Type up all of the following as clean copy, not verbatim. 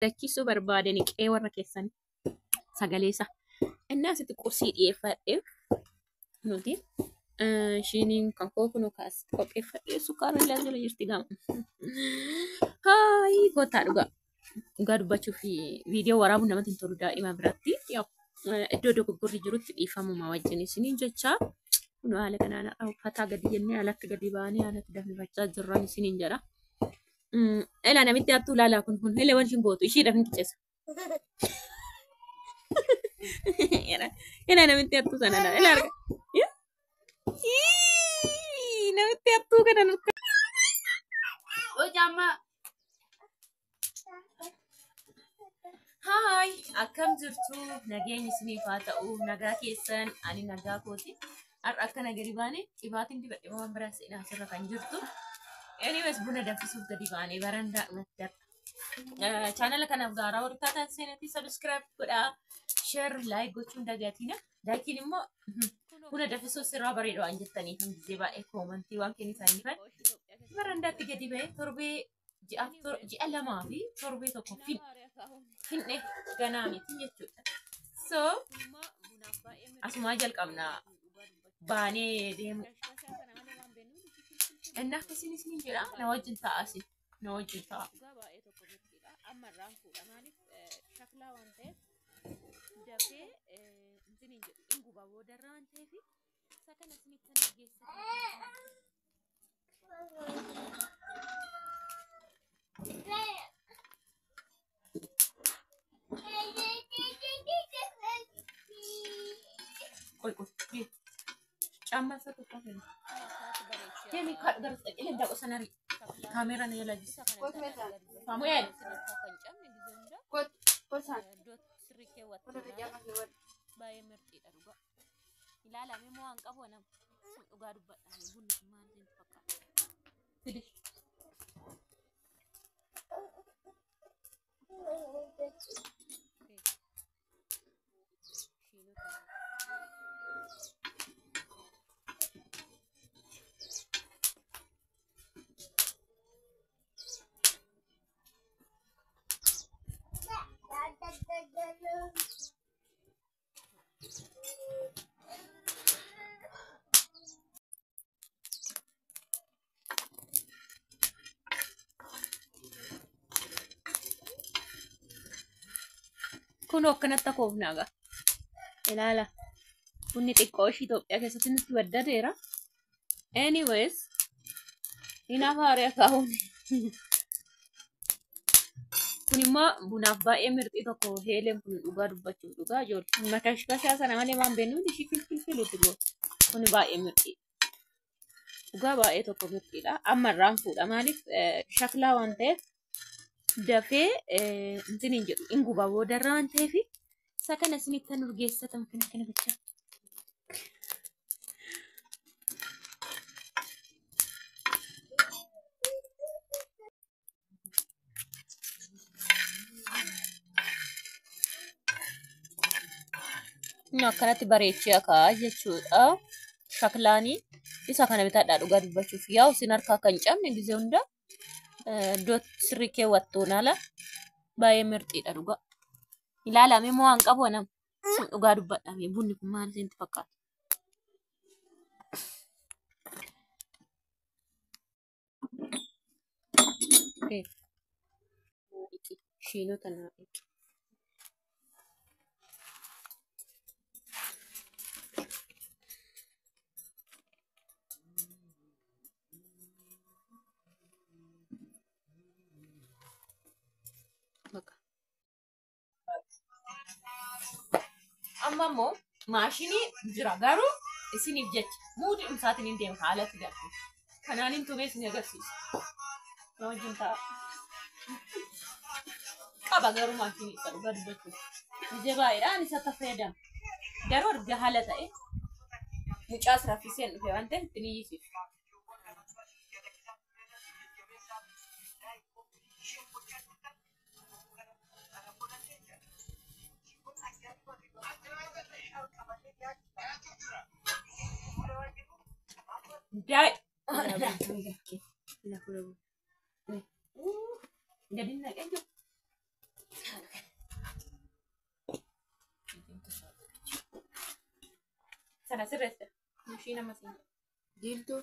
dachiisuu barbaadani qe'ee warra keessan sagaleessa. Innaa asitti qursii dhiyeeffadheef nuti shiniin kan kookunu kaas qopheeffadhee sukkaara illee jala jirti gama. Hayi kottaa dhugaa dubbachuu fi viidiyoo waraabuun namatti hin tolu daa'ima biratti. Iddoo dogoggorri jirutti dhiifamuma wajjin isiniin jecha kun haala kanaan uffataa gadi jennee alatti gadi baanee alatti danfifachaa jirran isiniin jedha. Ela namitti hattuu laalaa kun hele wanti hin gootu ishiidhaaf hin qicceessa. Ela namitti hattuu sana dha. Ela arga. Namitti hattuu kana nuti. Oh jamma. Hai, akkam jirtu nageenyi isiniif haa ta'u nagaa keessan ani nagaa kooti. Har'a akka nagari baane qibaatiin dibadhee waan biraa seenaa asirra kan jirtu. Anyways buna danfisuuf gadi baanee barandaa dhumatti har'a. Channel kanaaf gaaraa warri taatan seenatii subscribe godhaa. Share like gochuun dagatina. Laakiin immoo buna danfisuuf sirraa bareedu waan jettaniif gisee baay'ee koomantii waan kenni isaanii fan. Barandaatti gadi ba'ee torbee ji'a lamaa fi torbee tokko finne ganaa miti jechuudha. So asumaa jalqabna baanee deemu. Enna akkasiin isiniin jedha na wajjin taa'asi na wajjin taa'a. Oi, Camma satu kafir. Kami kat garis ile ndak usanari. Kamera na yala jis. Samuel. Kot san. Baye merti daruga. Ilala memo ang kabonam. Uga dubat ani bunni kumarin pakka. Sidih. Kuno akkanatti koofnaaga. Ilaala. Bunni xiqqoo ishii Itoophiyaa keessatti nutti baddateera. Anyways, hinaaf haaraa kaa'uun. Kun immoo bunaaf baay'ee mirxii tokko heeleen kun dhugaa dubbachuuf dhugaa ijoollee. Makashkashaa sana malee waan beeknuuf ishii filfilfiluutti goota. Kun baay'ee mirxii. Dhugaa baay'ee tokko mirxiidha. Amma irraan fuudha. Maaliif shaklaa waan ta'eef dafee intiniin jedhu ingubaa boodarra waan ta'eef isa kana isinitti kan urgeessatan kana bicha. Akkanatti bareechee akka jechuudha. Shaklaanii isa kana bitaadhaa dhugaa dubbachuuf yaa'u isin harkaa kan cabne gisee hunda iddoo sirrii keewwattuun ala baay'ee mirxiidha dhugaa. Ilaalamee moo waan qabu anam dhugaa dubbadhaame bunni kun maal isinitti fakkaata? Shiinota naa eegi. Amma immoo maashinii jira garuu isiniif jecha muudii dhumsaatiin hin deemu haalatti galti. Kanaan hin tumee isin agarsiisa. Na wajjin ta'a. Qaba garuu maashinii isa dhugaa dubbachuuf. Ije baay'eedhaan isa akka fayyadamu. Garuu erga haala ta'e mucaas raffiseen dhufe waan ta'eef ittiin iyyisiif. Dai. Jadi nak aja. kana sirreessa. Ishii nama siin. Diiltuu.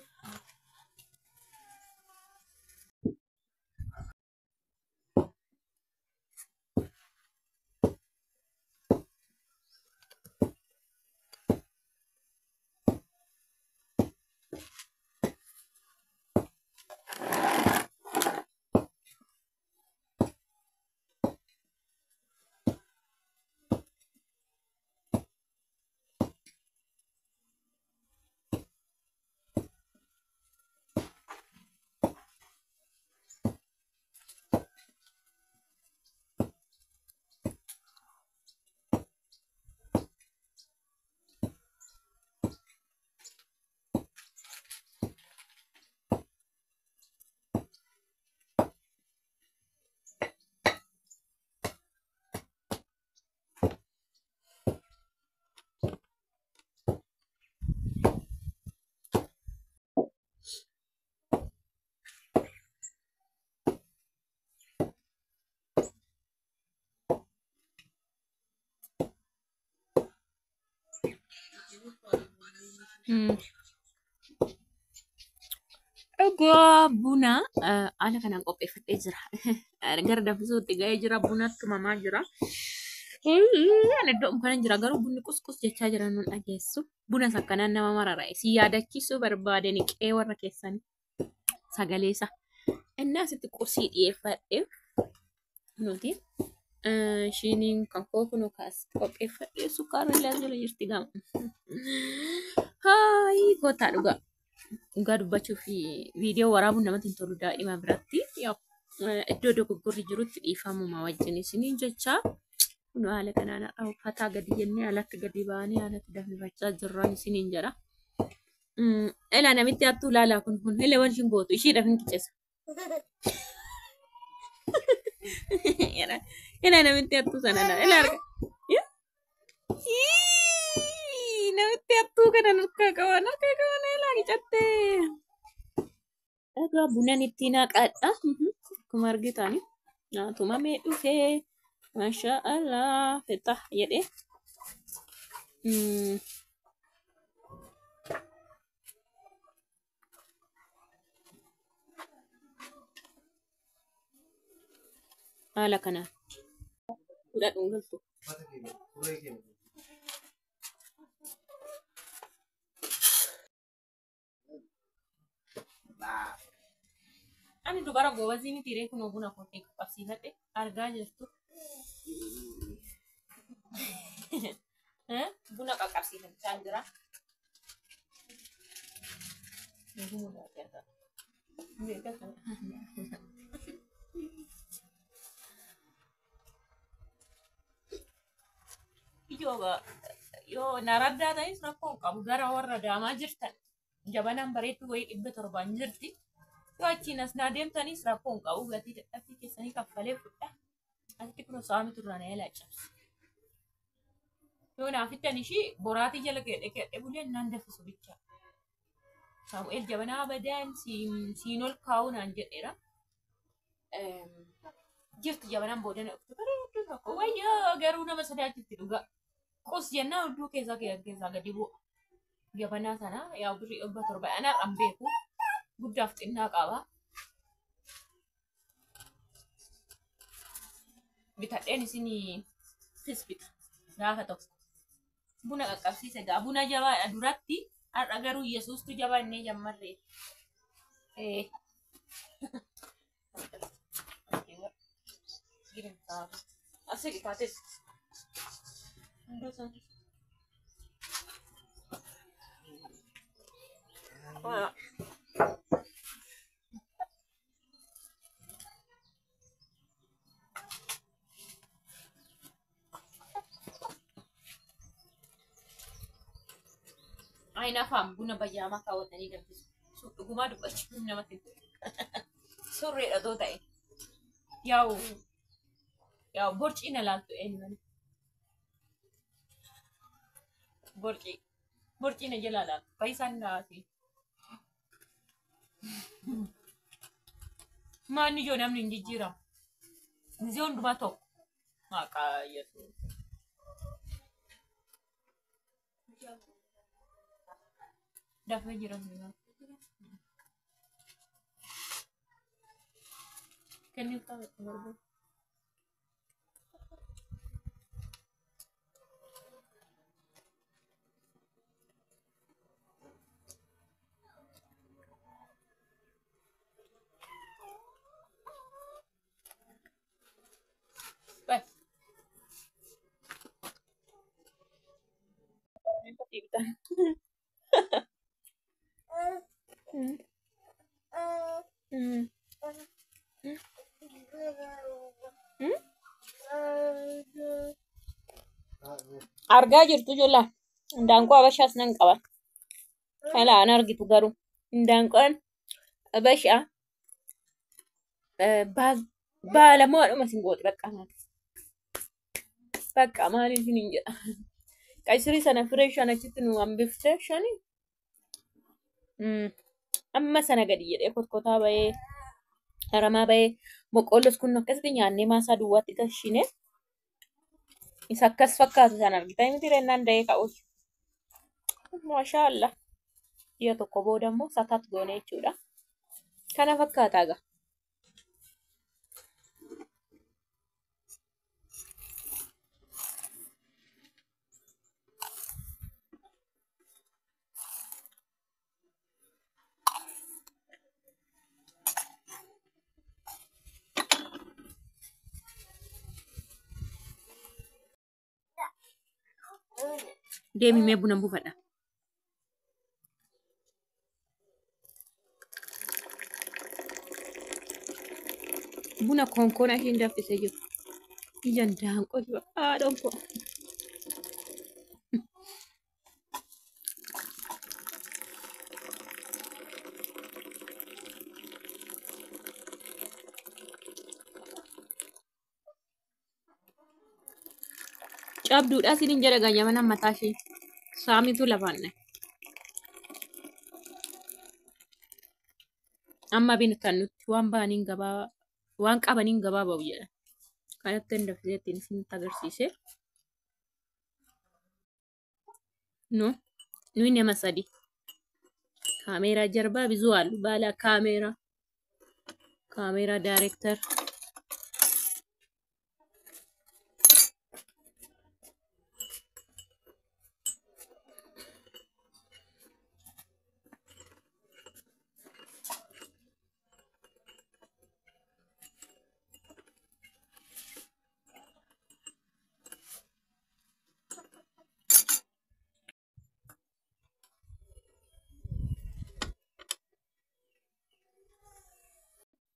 Egaa buna ala kanaan qopheeffadhee jira. Gara danfisuutti ga'ee jira. Bunatti tumamaa jira. Ani iddoo kana jira garuu bunni kuskus jechaa jira nun dhageessu. Buna sakkanaan nama marara'e. Si yaadachiisuu barbaadani qe'ee warra keessanii sagalee isaa. Inni asitti qursii dhiyeeffadhee nuti shiniin kan kookunu kaas qopheeffadhee sukkaara illee jala jirti gama. Hayi kootaa dhugaa. Dhugaa dubbachuu fi viidiyoo waraabuun namatti hin tolu daa'ima biratti. Iddoo dogoggorri jirutti dhiifamuma wajjin isiniin jechaa. Kun haala kanaan uffataa gadi jennee alatti gadi baanee alatti danfifachaa jirran isiniin jedha. Ilaa namitti hattuu ilaalaa kun illee waan ishiin gootu ishiidhaaf hin qicceessa. Ilaa namitti hattuu sana ilaa arga. Namitti hattuu kana harkaa qaban ilaa qicattee. Egaa bunan itti naqadha. Akkuma argitani tumamee dhufee. Masya Allah, fetah ya deh. Ala kana. Udah tunggal tuh. Ani dubara goa sini tire kuno guna kote pasti nate harga jestu. Buna kakasihkan Chandra. Yo narada tadi snapong kamu gara warra dama jirtan. Jabanan bareetu wayi dhibba torban jirti. Yoo achiin as naadem tanii snapong qabu gatii dadhabbii keessanii kaffalee fudha. Asitti kun saami turraan eelaa cabse. Yoo naafittan ishii boraatii jala kedhe buleen naan danfisu bicha. Saamu'eel jabanaa badaan siin ol kaa'uu naan jedheera. Jirti jabanaan boodana dhuftu bareedduu tokko wayyaa garuu nama sodaachisti dhugaa. Qos jennaa hudduu keessaa gadi bu'a. Jabanaa sana yaa birrii dhibba torba anaa kan beeku guddaaf xinnaa qaba. Bitadheen isinii fisbita gaafa tokko. Buna qaqqabsiise gaa buna jabaadha duratti har'a garuu Yesuustu jabaannee jammarree. Asii dhifaates. Aina fam buna bayyamaa kaawwatanii danfisu. Dhugumaa dubbachuun namatti surreedha too ta'e. Yaa'u borcii na laaltu eenyuun. Borcii na jala laaltu. Faayisaan naati. Maanni ijoo namni hin jijjiiramu. Gizee hundumaa tokko. Maqaa Yesuus. Dafa jiran. Can you come over? Bye. Argaa jirtu jolla. Indaanqoo Habashaas nan qaba. Halaan argitu garuu. Indaanqoon Habashaa baalamoodhuma singooti bakka maati. Bakka maaliif hin jedha. Qaysirii sana fireeshaan achitti nu hambifte shani. Amma sana gadi jedhee kotkotaa bahee haramaa bahee boqqoollos kun akkasitti nyaannee maasaa duwwaatti gashine. Isa akkas fakkaatu sana argitaa miti reennaan da'ee ka'uuf. Maashaallah. Ji'a tokko booda immoo sataatti goone jechuudha. Kana fakkaataa gaa. Deemi mee buna buufadha. Buna konkoona ishiin danfisee jiru. Ijaan daanqoo jiru. Haadhoon koo. Cabduudha sinin jedha ganyaman mataa ishee. Saamitu lafaan dhahe. Amma binatan nuti waan baaniin gabaa waan qabaniin gabaa ba'u jedha. Kanatti hin danfiseettiin isinitti agarsiise. No, nuyi nama sadi. Kaameeraa jarbaa vizuwaal baala kaameeraa daayirektar.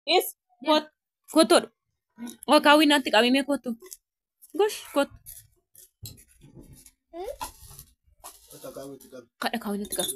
Yes, kotor. Oh, kawin nanti kami me kotor. Gosh, kot. Kada kawin nanti kami.